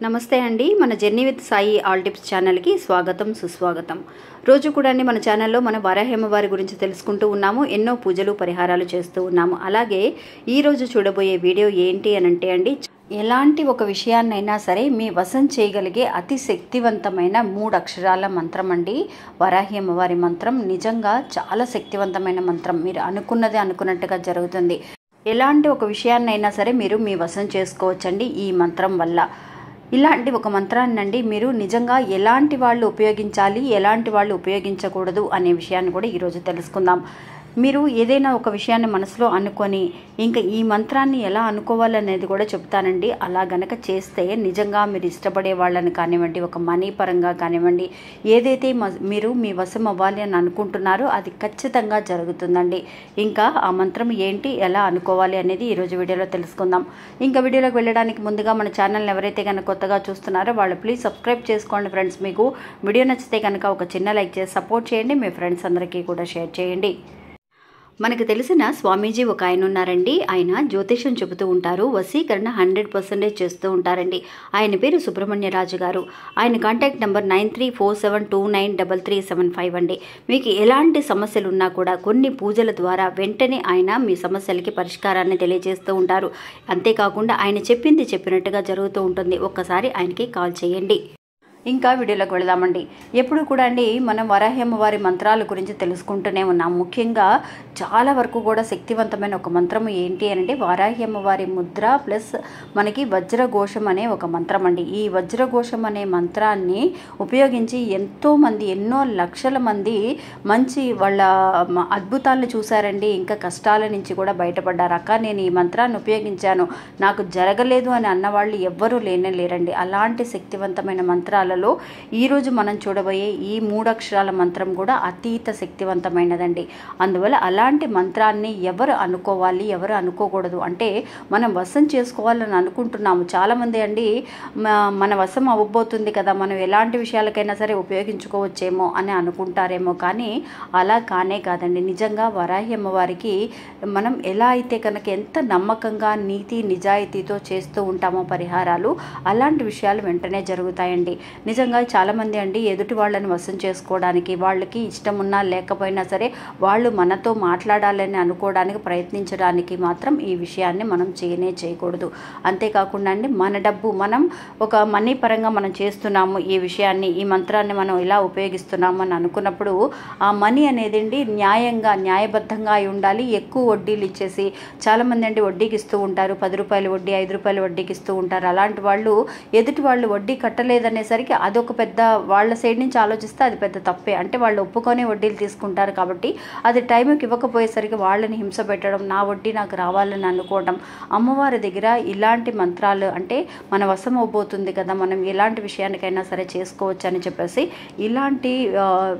నమస్తే అండి. మన journey with Sai all tips ఛానల్కి స్వాగతం సుస్వాగతం. రోజు కూడా మన ఛానల్లో మన వరాహమ్మవారి గురించి తెలుసుకుంటూ ఉన్నాము. ఎన్నో పూజలు పరిహారాలు చేస్తూ ఉన్నాము. అలాగే ఈరోజు చూడబోయే వీడియో ఏంటి అని అంటే అండి, ఎలాంటి ఒక విషయాన్నైనా సరే మీ వశం చేయగలిగే అతి శక్తివంతమైన 3 అక్షరాల మంత్రం అండి వరాహి అమ్మవారి మంత్రం. నిజంగా చాలా శక్తివంతమైన మంత్రం. మీరు అనుకున్నదే అనుకున్నట్టుగా జరుగుతుంది. ఎలాంటి ఒక విషయాన్నైనా సరే మీరు మీ వశం చేసుకోవచ్చండి ఈ మంత్రం వల్ల. ఇలాంటి ఒక మంత్రాన్నండి మీరు నిజంగా ఎలాంటి వాళ్ళు ఉపయోగించాలి, ఎలాంటి వాళ్ళు ఉపయోగించకూడదు అనే విషయాన్ని కూడా ఈరోజు తెలుసుకుందాం. మీరు ఏదైనా ఒక విషయాన్ని మనసులో అనుకొని ఇంకా ఈ మంత్రాన్ని ఎలా అనుకోవాలనేది కూడా చెప్తానండి. అలా గనక చేస్తే నిజంగా మీరు ఇష్టపడే వాళ్ళని కానివ్వండి, ఒక మనీ పరంగా కానివ్వండి, ఏదైతే మీరు మీ వశం అవ్వాలి అని అనుకుంటున్నారో అది ఖచ్చితంగా జరుగుతుందండి. ఇంకా ఆ మంత్రం ఏంటి, ఎలా అనుకోవాలి అనేది ఈరోజు వీడియోలో తెలుసుకుందాం. ఇంకా వీడియోలోకి వెళ్ళడానికి ముందుగా మన ఛానల్ని ఎవరైతే కనుక కొత్తగా చూస్తున్నారో వాళ్ళు ప్లీజ్ సబ్స్క్రైబ్ చేసుకోండి ఫ్రెండ్స్. మీకు వీడియో నచ్చితే కనుక ఒక చిన్న లైక్ చేసి సపోర్ట్ చేయండి. మీ ఫ్రెండ్స్ అందరికీ కూడా షేర్ చేయండి. మనకు తెలిసిన స్వామీజీ ఒక ఆయన ఉన్నారండి. ఆయన జ్యోతిషం చెబుతూ ఉంటారు. వశీకరణ 100% చేస్తూ ఉంటారండి. ఆయన పేరు సుబ్రహ్మణ్యరాజు గారు. ఆయన కాంటాక్ట్ నెంబర్ 9347293375 అండి. మీకు ఎలాంటి సమస్యలు ఉన్నా కూడా కొన్ని పూజల ద్వారా వెంటనే ఆయన మీ సమస్యలకి పరిష్కారాన్ని తెలియజేస్తూ ఉంటారు. అంతేకాకుండా ఆయన చెప్పింది చెప్పినట్టుగా జరుగుతూ ఉంటుంది. ఒక్కసారి ఆయనకి కాల్ చేయండి. ఇంకా వీడియోలోకి వెళదామండి. ఎప్పుడు కూడా అండి మనం వరాహి అమ్మవారి మంత్రాల గురించి తెలుసుకుంటూనే ఉన్నాం. ముఖ్యంగా చాలా వరకు కూడా శక్తివంతమైన ఒక మంత్రం ఏంటి అంటే వరాహి అమ్మవారి ముద్ర ప్లస్ మనకి వజ్రఘోషం అనే ఒక మంత్రం అండి. ఈ వజ్రఘోషం అనే మంత్రాన్ని ఉపయోగించి ఎంతోమంది, ఎన్నో లక్షల మంది మంచి వాళ్ళ అద్భుతాలను చూశారండి. ఇంకా కష్టాల నుంచి కూడా బయటపడ్డారు. అక్క నేను ఈ మంత్రాన్ని ఉపయోగించాను, నాకు జరగలేదు అని అన్నవాళ్ళు ఎవ్వరూ లేరండి. అలాంటి శక్తివంతమైన మంత్రాలు ఈరోజు మనం చూడబోయే ఈ 3 అక్షరాల మంత్రం కూడా అతీత శక్తివంతమైనదండి. అందువల్ల అలాంటి మంత్రాన్ని ఎవరు అనుకోవాలి, ఎవరు అనుకోకూడదు అంటే మనం వశం చేసుకోవాలని అనుకుంటున్నాము. చాలామంది అండి మన వశం అవ్వబోతుంది కదా, మనం ఎలాంటి విషయాలకైనా సరే ఉపయోగించుకోవచ్చేమో అని అనుకుంటారేమో, కానీ అలా కానే కాదండి. నిజంగా వరాహి అమ్మవారికి మనం ఎలా అయితే కనుక ఎంత నమ్మకంగా నీతి నిజాయితీతో చేస్తూ ఉంటామో పరిహారాలు, అలాంటి విషయాలు వెంటనే జరుగుతాయండి. నిజంగా చాలామంది అండి ఎదుటి వాళ్ళని వశం చేసుకోవడానికి, వాళ్ళకి ఇష్టం ఉన్నా లేకపోయినా సరే వాళ్ళు మనతో మాట్లాడాలని అనుకోవడానికి ప్రయత్నించడానికి మాత్రం ఈ విషయాన్ని మనం చేయకూడదు. అంతేకాకుండా అండి మన డబ్బు, మనం ఒక మనీ పరంగా మనం చేస్తున్నాము ఈ విషయాన్ని, ఈ మంత్రాన్ని మనం ఇలా ఉపయోగిస్తున్నాము అని అనుకున్నప్పుడు ఆ మనీ అనేది అండి న్యాయంగా, న్యాయబద్ధంగా అయి ఉండాలి. ఎక్కువ వడ్డీలు ఇచ్చేసి చాలామంది అండి వడ్డీకి ఇస్తూ ఉంటారు. 10 రూపాయల వడ్డీ, 5 రూపాయల వడ్డీకి ఇస్తూ ఉంటారు. అలాంటి వాళ్ళు ఎదుటి వాళ్ళు వడ్డీ కట్టలేదనేసరికి అదొక పెద్ద, వాళ్ళ సైడ్ నుంచి ఆలోచిస్తే అది పెద్ద తప్పే. అంటే వాళ్ళు ఒప్పుకొని వడ్డీలు తీసుకుంటారు కాబట్టి అది టైంకి ఇవ్వకపోయేసరికి వాళ్ళని హింస పెట్టడం, నా వడ్డీ నాకు రావాలని అనుకోవడం. అమ్మవారి దగ్గర ఇలాంటి మంత్రాలు అంటే మన వశం అవబోతుంది కదా, మనం ఎలాంటి విషయానికైనా సరే చేసుకోవచ్చు అని చెప్పేసి ఇలాంటి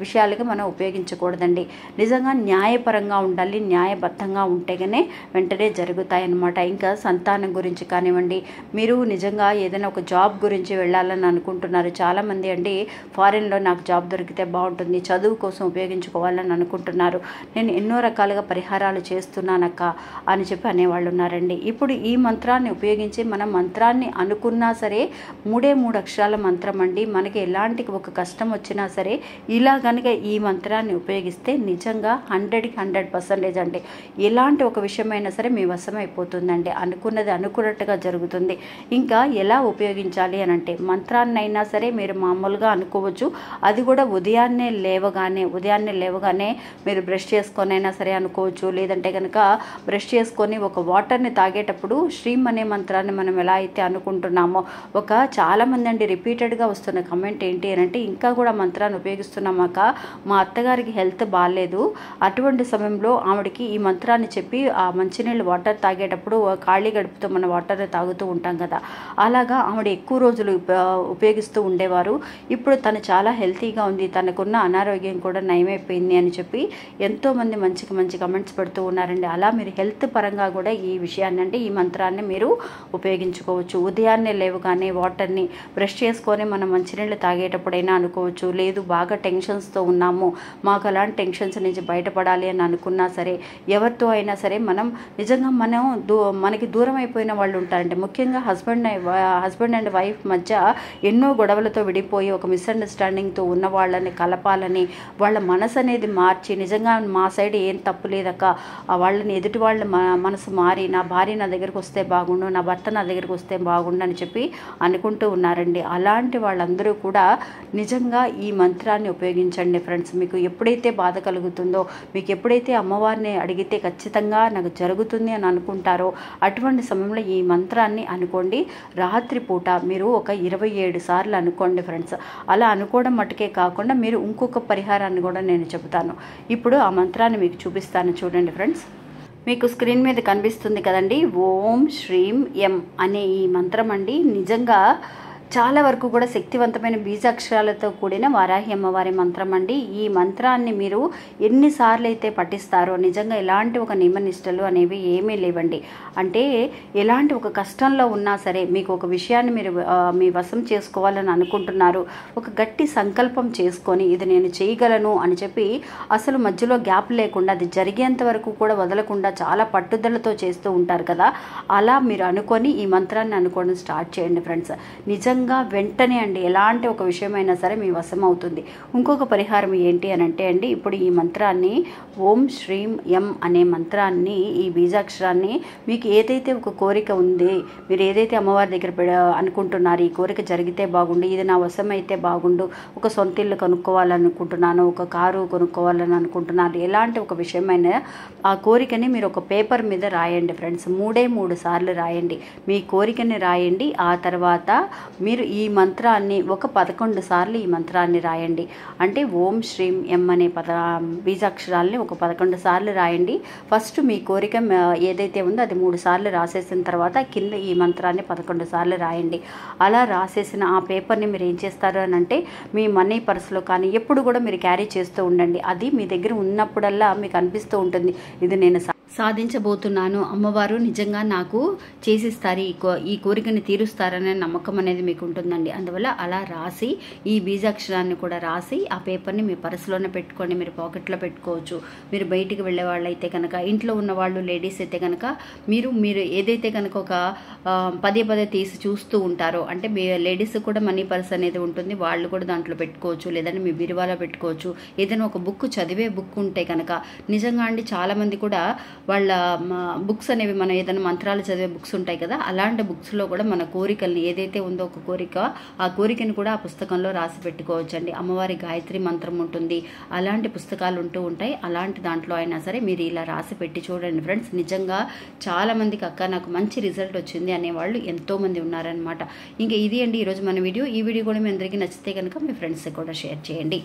విషయాలకి మనం ఉపయోగించకూడదండి. నిజంగా న్యాయపరంగా ఉండాలి, న్యాయబద్ధంగా ఉంటేగానే వెంటనే జరుగుతాయన్నమాట. ఇంకా సంతానం గురించి కానివ్వండి, మీరు నిజంగా ఏదైనా ఒక జాబ్ గురించి వెళ్ళాలని అనుకుంటున్నారు. చాలామంది అండి ఫారిన్లో నాకు జాబ్ దొరికితే బాగుంటుంది, చదువు కోసం ఉపయోగించుకోవాలని అనుకుంటున్నారు, నేను ఎన్నో రకాలుగా పరిహారాలు చేస్తున్నానక్క అని చెప్పి అనేవాళ్ళు ఉన్నారండి. ఇప్పుడు ఈ మంత్రాన్ని ఉపయోగించి మనం మంత్రాన్ని అనుకున్నా సరే 3 అక్షరాల మంత్రం అండి. మనకి ఎలాంటి ఒక కష్టం వచ్చినా సరే ఇలా కనుక ఈ మంత్రాన్ని ఉపయోగిస్తే నిజంగా 100% అండి ఎలాంటి ఒక విషయమైనా సరే మీ వశం అయిపోతుందండి. అనుకున్నది అనుకున్నట్టుగా జరుగుతుంది. ఇంకా ఎలా ఉపయోగించాలి అని అంటే మంత్రాన్నైనా సరే మీరు మామూలుగా అనుకోవచ్చు. అది కూడా ఉదయాన్నే లేవగానే మీరు బ్రష్ చేసుకొనైనా సరే అనుకోవచ్చు. లేదంటే కనుక బ్రష్ చేసుకొని ఒక వాటర్ని తాగేటప్పుడు శ్రీం అనే మంత్రాన్ని మనం ఎలా అయితే అనుకుంటున్నామో, చాలామంది అండి రిపీటెడ్గా వస్తున్న కమెంట్ ఏంటి అని అంటే ఇంకా కూడా మంత్రాన్ని ఉపయోగిస్తున్నామాక, మా అత్తగారికి హెల్త్ బాగాలేదు, అటువంటి సమయంలో ఆవిడకి ఈ మంత్రాన్ని చెప్పి ఆ మంచినీళ్ళు వాటర్ తాగేటప్పుడు ఖాళీ గడుపుతూ మన వాటర్ తాగుతూ ఉంటాం కదా, అలాగా ఆవిడ ఎక్కువ రోజులు ఉపయోగిస్తూ ఉండేవారు. ఇప్పుడు తను చాలా హెల్తీగా ఉంది, తనకున్న అనారోగ్యం కూడా నయమైపోయింది అని చెప్పి ఎంతోమంది మంచి కమెంట్స్ పెడుతూ ఉన్నారండి. అలా మీరు హెల్త్ పరంగా కూడా ఈ విషయాన్ని అంటే ఈ మంత్రాన్ని మీరు ఉపయోగించుకోవచ్చు. ఉదయాన్నే లేవగానే వాటర్ని బ్రష్ చేసుకొని మనం మంచినీళ్ళు తాగేటప్పుడైనా అనుకోవచ్చు. లేదు బాగా టెన్షన్స్తో ఉన్నాము, మాకు అలాంటి టెన్షన్స్ నుంచి బయటపడాలి అని అనుకున్నా సరే, ఎవరితో అయినా సరే మనం నిజంగా మనకి దూరం అయిపోయిన వాళ్ళు ఉంటారండి. ముఖ్యంగా హస్బెండ్ అండ్ వైఫ్ మధ్య ఎన్నో గొడవలతో విడిపోయి ఒక మిస్అండర్స్టాండింగ్తో ఉన్న వాళ్ళని కలపాలని, వాళ్ళ మనసు అనేది మార్చి నిజంగా మా సైడ్ ఏం తప్పు లేదక్క, వాళ్ళని ఎదుటి వాళ్ళ మనసు మారి నా భార్య నా దగ్గరికి వస్తే బాగుండు, నా భర్త నా దగ్గరికి వస్తే బాగుండు అని చెప్పి అనుకుంటూ ఉన్నారండి. అలాంటి వాళ్ళందరూ కూడా నిజంగా ఈ మంత్రాన్ని ఉపయోగించండి ఫ్రెండ్స్. మీకు ఎప్పుడైతే బాధ కలుగుతుందో, మీకు ఎప్పుడైతే అమ్మవారిని అడిగితే ఖచ్చితంగా నాకు జరుగుతుంది అని అనుకుంటారో అటువంటి సమయంలో ఈ మంత్రాన్ని అనుకోండి. రాత్రిపూట మీరు ఒక 27 సార్లు అనుకోండి ఫ్రెండ్స్. అలా అనుకోవడం మటుకే కాకుండా మీరు ఇంకొక పరిహారాన్ని కూడా నేను చెబుతాను. ఇప్పుడు ఆ మంత్రాన్ని మీకు చూపిస్తాను చూడండి ఫ్రెండ్స్. మీకు స్క్రీన్ మీద కనిపిస్తుంది కదండి, ఓం శ్రీం ఎం అనే ఈ మంత్రం అండి. నిజంగా చాలా వరకు కూడా శక్తివంతమైన బీజాక్షరాలతో కూడిన వారాహి అమ్మవారి మంత్రం అండి. ఈ మంత్రాన్ని మీరు ఎన్నిసార్లు అయితే పఠిస్తారో నిజంగా ఎలాంటి ఒక నియమనిష్టలు అనేవి ఏమీ లేవండి. అంటే ఎలాంటి ఒక కష్టంలో ఉన్నా సరే, మీకు ఒక విషయాన్ని మీరు మీ వశం చేసుకోవాలని అనుకుంటున్నారు, ఒక గట్టి సంకల్పం చేసుకొని ఇది నేను చేయగలను అని చెప్పి అసలు మధ్యలో గ్యాప్ లేకుండా అది జరిగేంత వరకు కూడా వదలకుండా చాలా పట్టుదలతో చేస్తూ ఉంటారు కదా, అలా మీరు అనుకొని ఈ మంత్రాన్ని అనుకోవడం స్టార్ట్ చేయండి ఫ్రెండ్స్. నిజంగా వెంటనే అండి ఎలాంటి ఒక విషయమైనా సరే మీ వశం అవుతుంది. ఇంకొక పరిహారం ఏంటి అని అంటే అండి, ఇప్పుడు ఈ మంత్రాన్ని ఓం శ్రీం ఎం అనే మంత్రాన్ని, ఈ బీజాక్షరాన్ని మీకు ఏదైతే ఒక కోరిక ఉంది, మీరు ఏదైతే అమ్మవారి దగ్గర అనుకుంటున్నారు, ఈ కోరిక జరిగితే బాగుండు, ఇది నా వశం అయితే బాగుండు, ఒక సొంత ఇల్లు కొనుక్కోవాలనుకుంటున్నాను, ఒక కారు కొనుక్కోవాలని అనుకుంటున్నాను, ఎలాంటి ఒక విషయమైనా ఆ కోరికని మీరు ఒక పేపర్ మీద రాయండి ఫ్రెండ్స్. 3 సార్లు రాయండి, మీ కోరికని రాయండి. ఆ తర్వాత మీరు ఈ మంత్రాన్ని ఒక 11 సార్లు ఈ మంత్రాన్ని రాయండి. అంటే ఓం శ్రీం ఎం అనే బీజాక్షరాల్ని ఒక 11 సార్లు రాయండి. ఫస్ట్ మీ కోరిక ఏదైతే ఉందో అది 3 సార్లు రాసేసిన తర్వాత కింద ఈ మంత్రాన్ని 11 సార్లు రాయండి. అలా రాసేసిన ఆ పేపర్ని మీరు ఏం చేస్తారు అని అంటే మీ మనీ పర్సులో కానీ ఎప్పుడు కూడా మీరు క్యారీ చేస్తూ ఉండండి. అది మీ దగ్గర ఉన్నప్పుడల్లా మీకు అనిపిస్తూ ఉంటుంది, ఇది నేను సాధించబోతున్నాను, అమ్మవారు నిజంగా నాకు చేసిస్తారు, ఈ కోరికని తీరుస్తారనే నమ్మకం అనేది మీకు ఉంటుందండి. అందువల్ల అలా రాసి ఈ బీజాక్షరాన్ని కూడా రాసి ఆ పేపర్ని మీ పర్సులోనే పెట్టుకోండి, మీరు పాకెట్లో పెట్టుకోవచ్చు. మీరు బయటికి వెళ్ళే వాళ్ళు అయితే కనుక, ఇంట్లో ఉన్న వాళ్ళు లేడీస్ అయితే కనుక మీరు ఏదైతే కనుక ఒక పదే తీసి చూస్తూ ఉంటారో, అంటే మీ లేడీస్ కూడా మనీ పర్స్ అనేది ఉంటుంది, వాళ్ళు కూడా దాంట్లో పెట్టుకోవచ్చు, లేదంటే మీ బిరువాలో పెట్టుకోవచ్చు. ఏదైనా ఒక బుక్ చదివే బుక్ ఉంటే కనుక నిజంగా అండి చాలామంది కూడా వాళ్ళ బుక్స్ అనేవి మనం ఏదైనా మంత్రాలు చదివే బుక్స్ ఉంటాయి కదా, అలాంటి బుక్స్లో కూడా మన కోరికల్ని ఏదైతే ఉందో ఒక కోరిక, ఆ కోరికని కూడా ఆ పుస్తకంలో రాసి పెట్టుకోవచ్చండి. అమ్మవారి గాయత్రి మంత్రం ఉంటుంది, అలాంటి పుస్తకాలు ఉంటూ ఉంటాయి. అలాంటి దాంట్లో అయినా సరే మీరు ఇలా రాసి పెట్టి చూడండి ఫ్రెండ్స్. నిజంగా చాలామందికి అక్క నాకు మంచి రిజల్ట్ వచ్చింది అనేవాళ్ళు ఎంతోమంది ఉన్నారనమాట. ఇంకా ఇది అండి ఈరోజు మన వీడియో. ఈ వీడియో కూడా మీ అందరికీ నచ్చితే కనుక మీ ఫ్రెండ్స్కి కూడా షేర్ చేయండి.